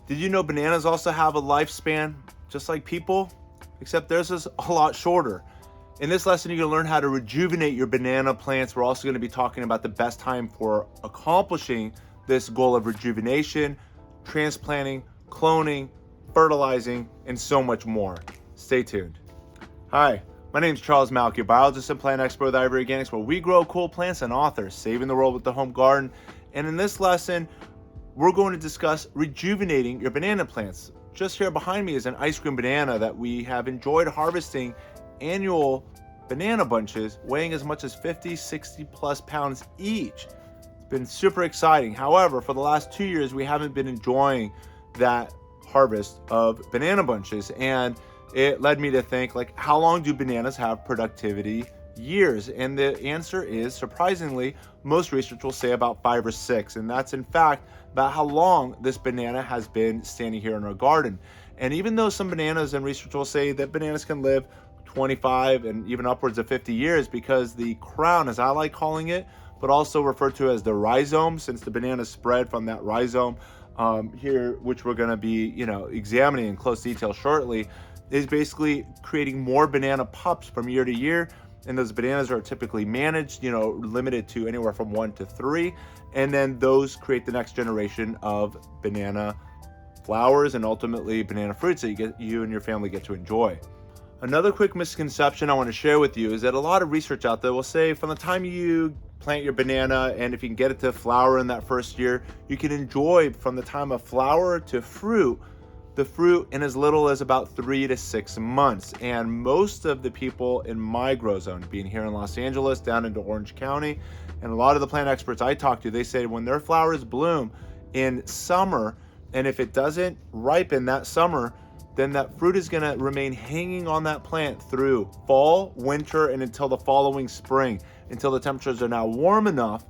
Did you know bananas also have a lifespan just like people? Except theirs is a lot shorter. In this lesson, you're going to learn how to rejuvenate your banana plants. We're also going to be talking about the best time for accomplishing this goal of rejuvenation, transplanting, cloning, fertilizing, and so much more. Stay tuned. Hi, my name is Charles Malk, your biologist and plant expert with Ivory Organics, where we grow cool plants and authors, saving the world with the home garden. And in this lesson, we're going to discuss rejuvenating your banana plants. Just here behind me is an ice cream banana that we have enjoyed harvesting annual banana bunches weighing as much as 50, 60 plus pounds each. It's been super exciting. However, for the last 2 years, we haven't been enjoying that harvest of banana bunches. And it led me to think, like, how long do bananas have productivity years? And the answer is, surprisingly, most research will say about 5 or 6. And that's in fact about how long this banana has been standing here in our garden. And even though some bananas and research will say that bananas can live 25 and even upwards of 50 years, because the crown, as I like calling it, but also referred to as the rhizome, since the banana spread from that rhizome here, which we're going to be, examining in close detail shortly, is basically creating more banana pups from year to year. And those bananas are typically managed, limited to anywhere from 1 to 3. And then those create the next generation of banana flowers and ultimately banana fruits that you and your family get to enjoy. Another quick misconception I want to share with you is that a lot of research out there will say from the time you plant your banana, and if you can get it to flower in that first year, you can enjoy from the time of flower to fruit, the fruit in as little as about 3 to 6 months. And most of the people in my grow zone, being here in Los Angeles, down into Orange County, and a lot of the plant experts I talk to, they say when their flowers bloom in summer, and if it doesn't ripen that summer, then that fruit is going to remain hanging on that plant through fall, winter, and until the following spring, until the temperatures are now warm enough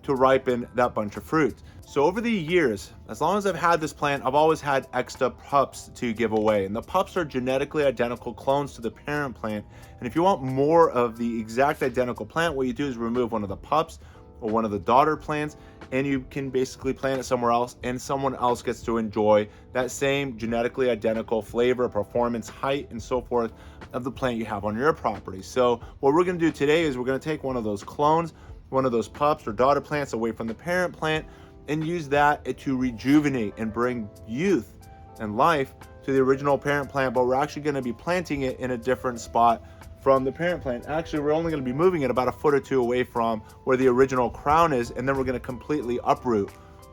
to ripen that bunch of fruit. So over the years, as long as I've had this plant, I've always had extra pups to give away. And the pups are genetically identical clones to the parent plant. And if you want more of the exact identical plant, what you do is remove one of the pups or one of the daughter plants, and you can basically plant it somewhere else, and someone else gets to enjoy that same genetically identical flavor, performance, height, and so forth of the plant you have on your property. So what we're going to do today is we're going to take one of those clones, one of those pups or daughter plants away from the parent plant, and use that to rejuvenate and bring youth and life to the original parent plant. But we're actually going to be planting it in a different spot from the parent plant. Actually, we're only going to be moving it about 1 foot or 2 away from where the original crown is, and then we're going to completely uproot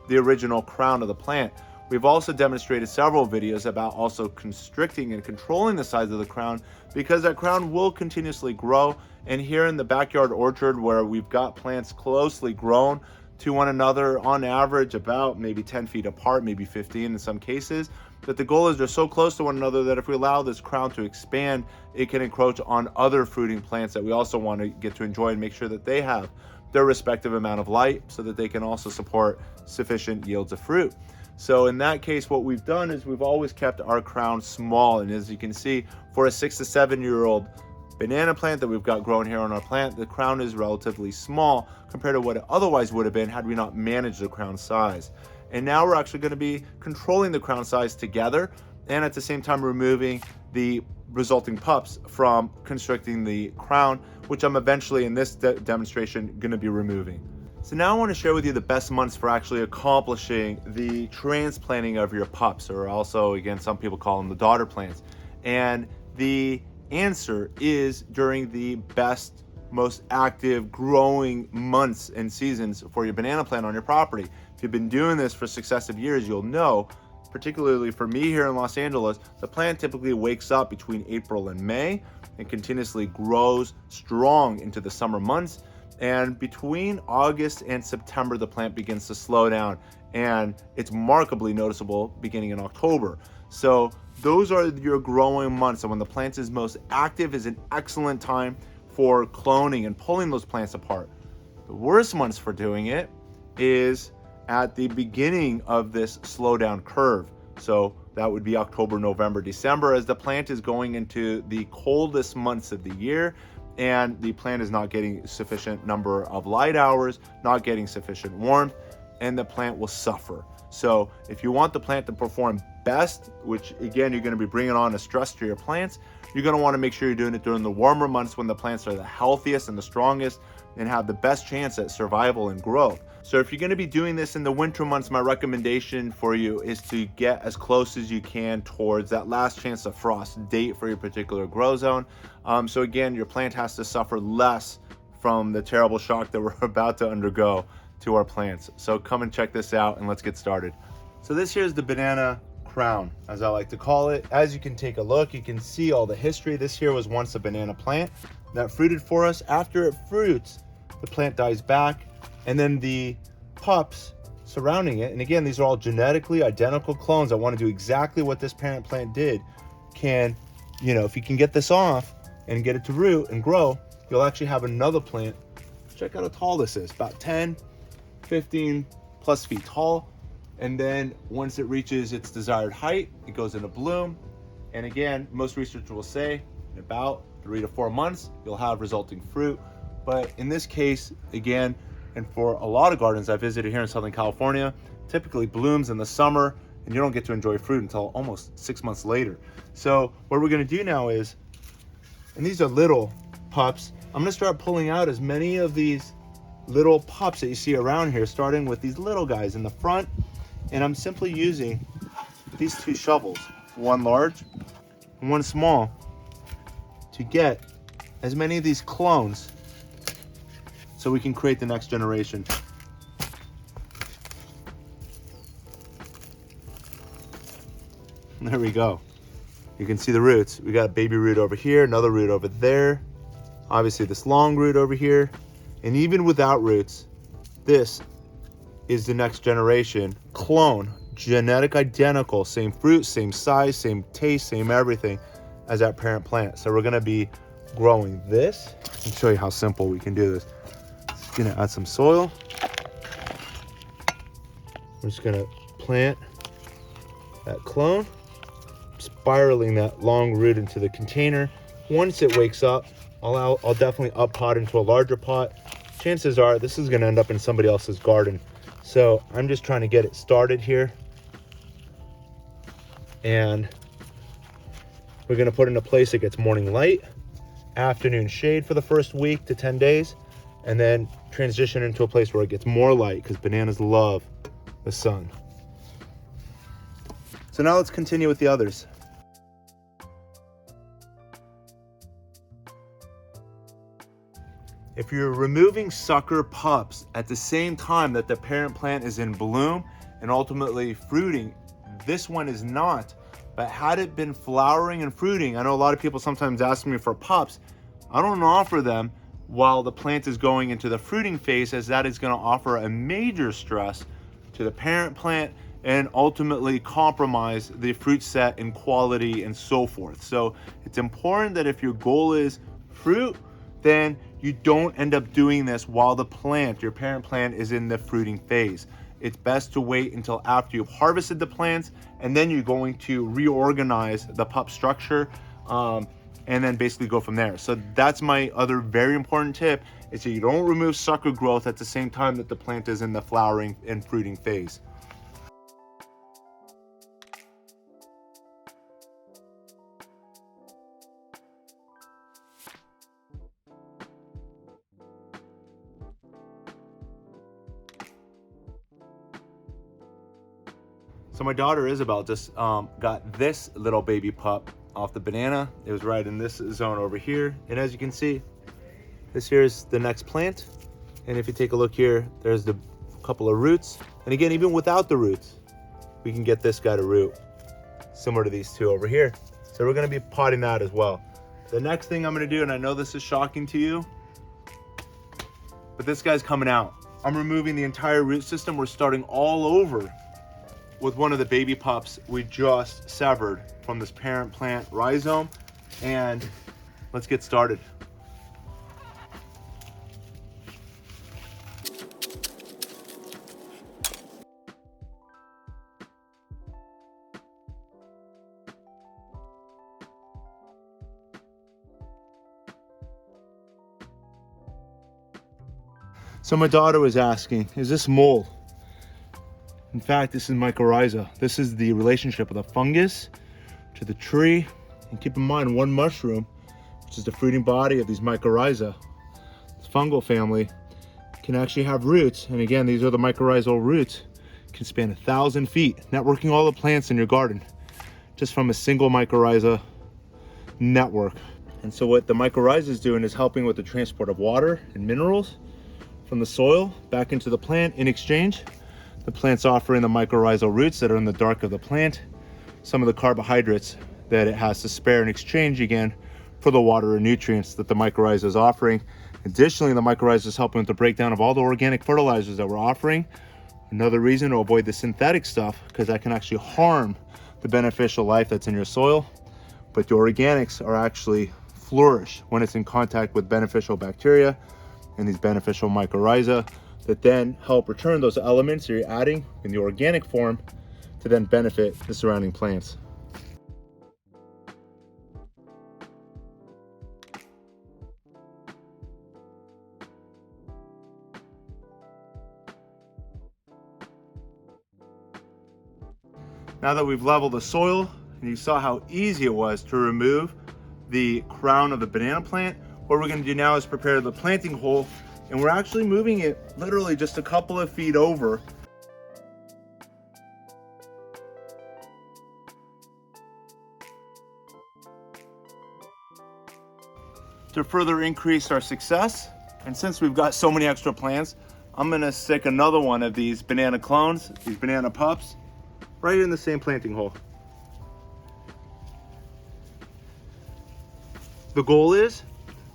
the original crown of the plant. We've also demonstrated several videos about also constricting and controlling the size of the crown, because that crown will continuously grow. And here in the backyard orchard, where we've got plants closely grown to one another, on average about maybe 10 feet apart, maybe 15 in some cases, that the goal is they're so close to one another that if we allow this crown to expand, it can encroach on other fruiting plants that we also want to get to enjoy, and make sure that they have their respective amount of light so that they can also support sufficient yields of fruit. So in that case, what we've done is we've always kept our crown small. And as you can see, for a 6 to 7 year old banana plant that we've got growing here on our plant, the crown is relatively small compared to what it otherwise would have been had we not managed the crown size. And now we're actually going to be controlling the crown size together, and at the same time removing the resulting pups from constricting the crown, which I'm eventually in this demonstration going to be removing. So now I want to share with you the best months for actually accomplishing the transplanting of your pups, or also, again, some people call them the daughter plants. And the answer is during the best, most active growing months and seasons for your banana plant on your property. If you've been doing this for successive years, you'll know, particularly for me here in Los Angeles, the plant typically wakes up between April and May and continuously grows strong into the summer months. And between August and September, the plant begins to slow down, and it's markedly noticeable beginning in October. So those are your growing months, and when the plant is most active is an excellent time for cloning and pulling those plants apart. The worst months for doing it is at the beginning of this slowdown curve. So that would be October, November, December, as the plant is going into the coldest months of the year, and the plant is not getting sufficient number of light hours, not getting sufficient warmth, and the plant will suffer. So if you want the plant to perform best, which again, you're going to be bringing on a stress to your plants, you're going to want to make sure you're doing it during the warmer months when the plants are the healthiest and the strongest and have the best chance at survival and growth. So if you're going to be doing this in the winter months, my recommendation for you is to get as close as you can towards that last chance of frost date for your particular grow zone. So again, your plant has to suffer less from the terrible shock that we're about to undergo to our plants. So come and check this out and let's get started. So this here is the banana crown, as I like to call it. As you can take a look, you can see all the history. This here was once a banana plant that fruited for us. After it fruits, the plant dies back, and then the pups surrounding it, and again, these are all genetically identical clones that want to do exactly what this parent plant did, can, if you can get this off and get it to root and grow, you'll actually have another plant. Check out how tall this is, about 10, 15 plus feet tall. And then once it reaches its desired height, it goes into bloom. And again, most research will say in about 3 to 4 months, you'll have resulting fruit. But in this case, again, and for a lot of gardens I visited here in Southern California, typically blooms in the summer and you don't get to enjoy fruit until almost 6 months later. So what we're gonna do now is, and these are little pups, I'm gonna start pulling out as many of these little pups that you see around here, starting with these little guys in the front. And I'm simply using these 2 shovels, one large and one small, to get as many of these clones so we can create the next generation. There we go. You can see the roots. We got a baby root over here, another root over there, obviously this long root over here. And even without roots, this is the next generation clone, genetic identical, same fruit, same size, same taste, same everything as that parent plant. So we're gonna be growing this. Let me show you how simple we can do this. Just gonna add some soil. We're just gonna plant that clone, spiraling that long root into the container. Once it wakes up, I'll definitely up pot into a larger pot. Chances are this is gonna end up in somebody else's garden. So I'm just trying to get it started here. And we're gonna put it in a place that gets morning light, afternoon shade for the first week to 10 days, and then transition into a place where it gets more light because bananas love the sun. So now let's continue with the others. If you're removing sucker pups at the same time that the parent plant is in bloom and ultimately fruiting, this one is not. But had it been flowering and fruiting, I know a lot of people sometimes ask me for pups. I don't offer them while the plant is going into the fruiting phase, as that is going to offer a major stress to the parent plant and ultimately compromise the fruit set in quality and so forth. So it's important that if your goal is fruit, then you don't end up doing this while the plant, your parent plant, is in the fruiting phase. It's best to wait until after you've harvested the plants, and then you're going to reorganize the pup structure and then basically go from there. So that's my other very important tip, is that you don't remove sucker growth at the same time that the plant is in the flowering and fruiting phase. So my daughter Isabel just got this little baby pup off the banana. It was right in this zone over here. And as you can see, this here is the next plant. And if you take a look here, there's the couple of roots. And again, even without the roots, we can get this guy to root, similar to these 2 over here. So we're gonna be potting that as well. The next thing I'm gonna do, and I know this is shocking to you, but this guy's coming out. I'm removing the entire root system. We're starting all over with one of the baby pups we just severed from this parent plant rhizome. And let's get started. So my daughter was asking, is this mold? In fact, this is mycorrhiza. This is the relationship of the fungus to the tree. And keep in mind, one mushroom, which is the fruiting body of these mycorrhiza, this fungal family, can actually have roots. And again, these are the mycorrhizal roots, can span 1,000 feet, networking all the plants in your garden just from a single mycorrhiza network. And so what the mycorrhiza is doing is helping with the transport of water and minerals from the soil back into the plant. In exchange, the plant's offering the mycorrhizal roots that are in the dark of the plant some of the carbohydrates that it has to spare in exchange again for the water and nutrients that the mycorrhiza is offering. Additionally, the mycorrhiza is helping with the breakdown of all the organic fertilizers that we're offering. Another reason to avoid the synthetic stuff, because that can actually harm the beneficial life that's in your soil. But the organics are actually flourish when it's in contact with beneficial bacteria and these beneficial mycorrhiza that then help return those elements that you're adding in the organic form to then benefit the surrounding plants. Now that we've leveled the soil and you saw how easy it was to remove the crown of the banana plant, what we're going to do now is prepare the planting hole, and we're actually moving it literally just a couple of feet over. To further increase our success, and since we've got so many extra plants, I'm going to stick another one of these banana clones, these banana pups, right in the same planting hole. The goal is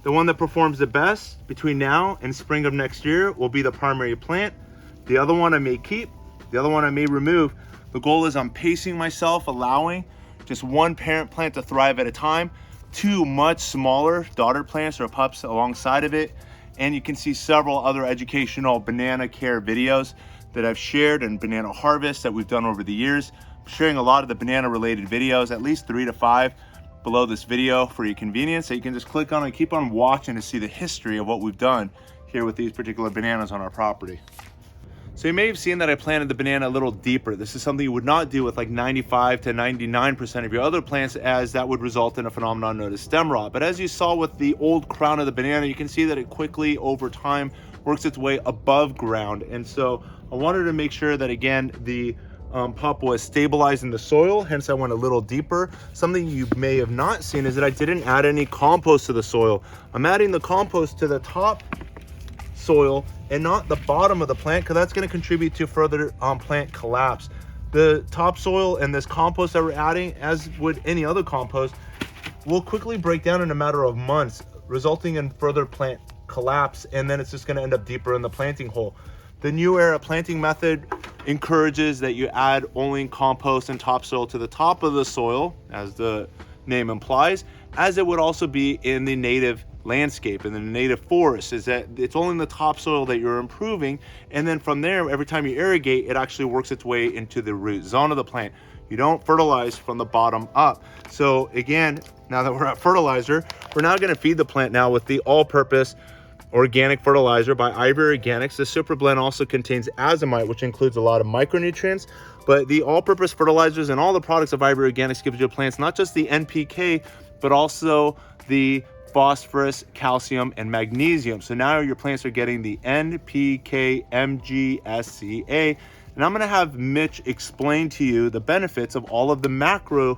the one that performs the best between now and spring of next year will be the primary plant. The other one I may keep, the other one I may remove. The goal is I'm pacing myself, allowing just one parent plant to thrive at a time, two much smaller daughter plants or pups alongside of it. And you can see several other educational banana care videos that I've shared and banana harvest that we've done over the years. I'm sharing a lot of the banana related videos, at least 3 to 5 below this video for your convenience, so you can just click on and keep on watching to see the history of what we've done here with these particular bananas on our property. So you may have seen that I planted the banana a little deeper. This is something you would not do with like 95 to 99% of your other plants, as that would result in a phenomenon known as stem rot. But as you saw with the old crown of the banana, you can see that it quickly over time works its way above ground. And so I wanted to make sure that, again, the pup was stabilizing the soil, hence I went a little deeper. Something you may have not seen is that I didn't add any compost to the soil. I'm adding the compost to the top soil and not the bottom of the plant, because that's going to contribute to further plant collapse. The topsoil and this compost that we're adding, as would any other compost, will quickly break down in a matter of months, resulting in further plant collapse, and then it's just going to end up deeper in the planting hole. The new era planting method encourages that you add only compost and topsoil to the top of the soil, as the name implies, as it would also be in the native landscape, in the native forest, is that it's only in the topsoil that you're improving, and then from there, every time you irrigate, it actually works its way into the root zone of the plant. You don't fertilize from the bottom up. So again, now that we're at fertilizer, we're now going to feed the plant now with the all-purpose organic fertilizer by Ivory Organics. The super blend also contains azomite, which includes a lot of micronutrients, but the all-purpose fertilizers and all the products of Ivory Organics gives your plants not just the NPK, but also the phosphorus, calcium, and magnesium. So now your plants are getting the NPK, MG, and I'm going to have Mitch explain to you the benefits of all of the macro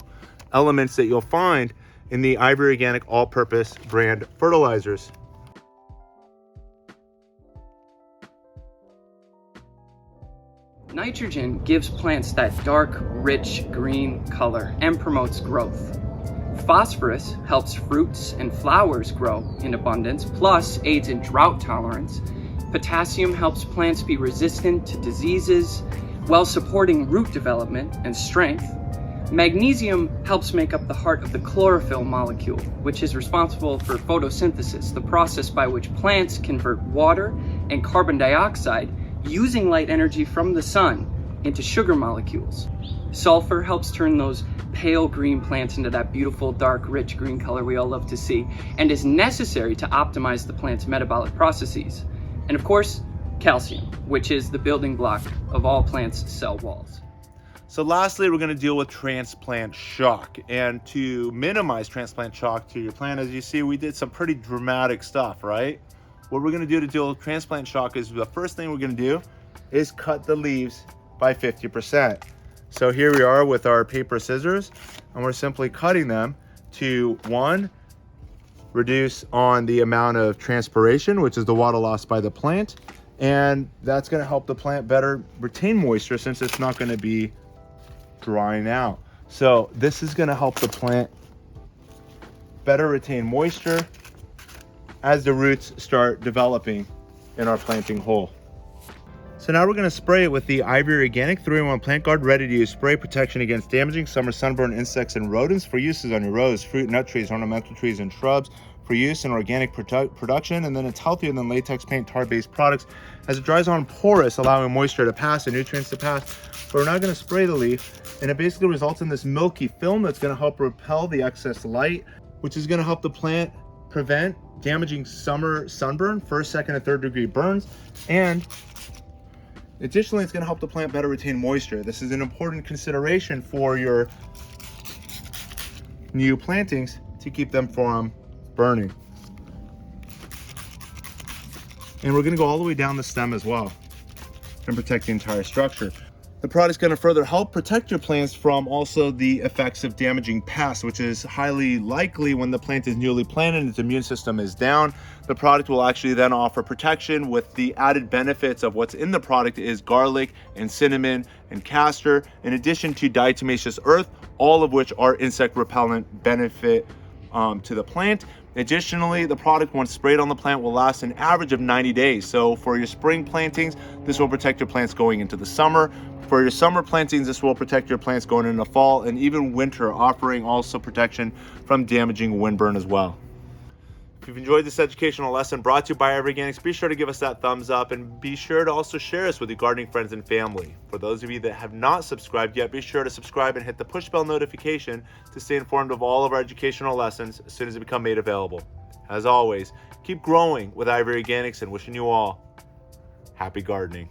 elements that you'll find in the Ivory Organic all-purpose brand fertilizers. Nitrogen gives plants that dark, rich green color and promotes growth. Phosphorus helps fruits and flowers grow in abundance, plus aids in drought tolerance. Potassium helps plants be resistant to diseases while supporting root development and strength. Magnesium helps make up the heart of the chlorophyll molecule, which is responsible for photosynthesis, the process by which plants convert water and carbon dioxide using light energy from the sun into sugar molecules. Sulfur helps turn those pale green plants into that beautiful, dark, rich green color we all love to see, and is necessary to optimize the plant's metabolic processes. And of course, calcium, which is the building block of all plants' cell walls. So lastly, we're going to deal with transplant shock. And to minimize transplant shock to your plant, as you see, we did some pretty dramatic stuff, right? What we're going to do to deal with transplant shock is the first thing we're going to do is cut the leaves by 50%. So here we are with our paper scissors, and we're simply cutting them to, one, reduce on the amount of transpiration, which is the water lost by the plant. And that's going to help the plant better retain moisture since it's not going to be drying out. So this is going to help the plant better retain moisture as the roots start developing in our planting hole. So now we're going to spray it with the Ivory Organic 3-in-1 Plant Guard Ready to Use Spray, protection against damaging summer sunburn, insects, and rodents for uses on your rose, fruit, nut trees, ornamental trees, and shrubs, for use in organic production. And then it's healthier than latex paint, tar-based products as it dries on porous, allowing moisture to pass and nutrients to pass. But we're not going to spray the leaf, and it basically results in this milky film that's going to help repel the excess light, which is going to help the plant prevent damaging summer sunburn, first, second, and third degree burns. And additionally, it's going to help the plant better retain moisture. This is an important consideration for your new plantings to keep them from burning. And we're going to go all the way down the stem as well and protect the entire structure. The product's going to further help protect your plants from also the effects of damaging pests, which is highly likely when the plant is newly planted and its immune system is down. The product will actually then offer protection with the added benefits of what's in the product is garlic and cinnamon and castor, in addition to diatomaceous earth, all of which are insect repellent benefit to the plant. Additionally, the product, once sprayed on the plant, will last an average of 90 days. So for your spring plantings, this will protect your plants going into the summer. For your summer plantings, this will protect your plants going into fall and even winter, offering also protection from damaging windburn as well. If you've enjoyed this educational lesson brought to you by Ivory Organics, be sure to give us that thumbs up and be sure to also share us with your gardening friends and family. For those of you that have not subscribed yet, be sure to subscribe and hit the push bell notification to stay informed of all of our educational lessons as soon as they become made available. As always, keep growing with Ivory Organics and wishing you all happy gardening.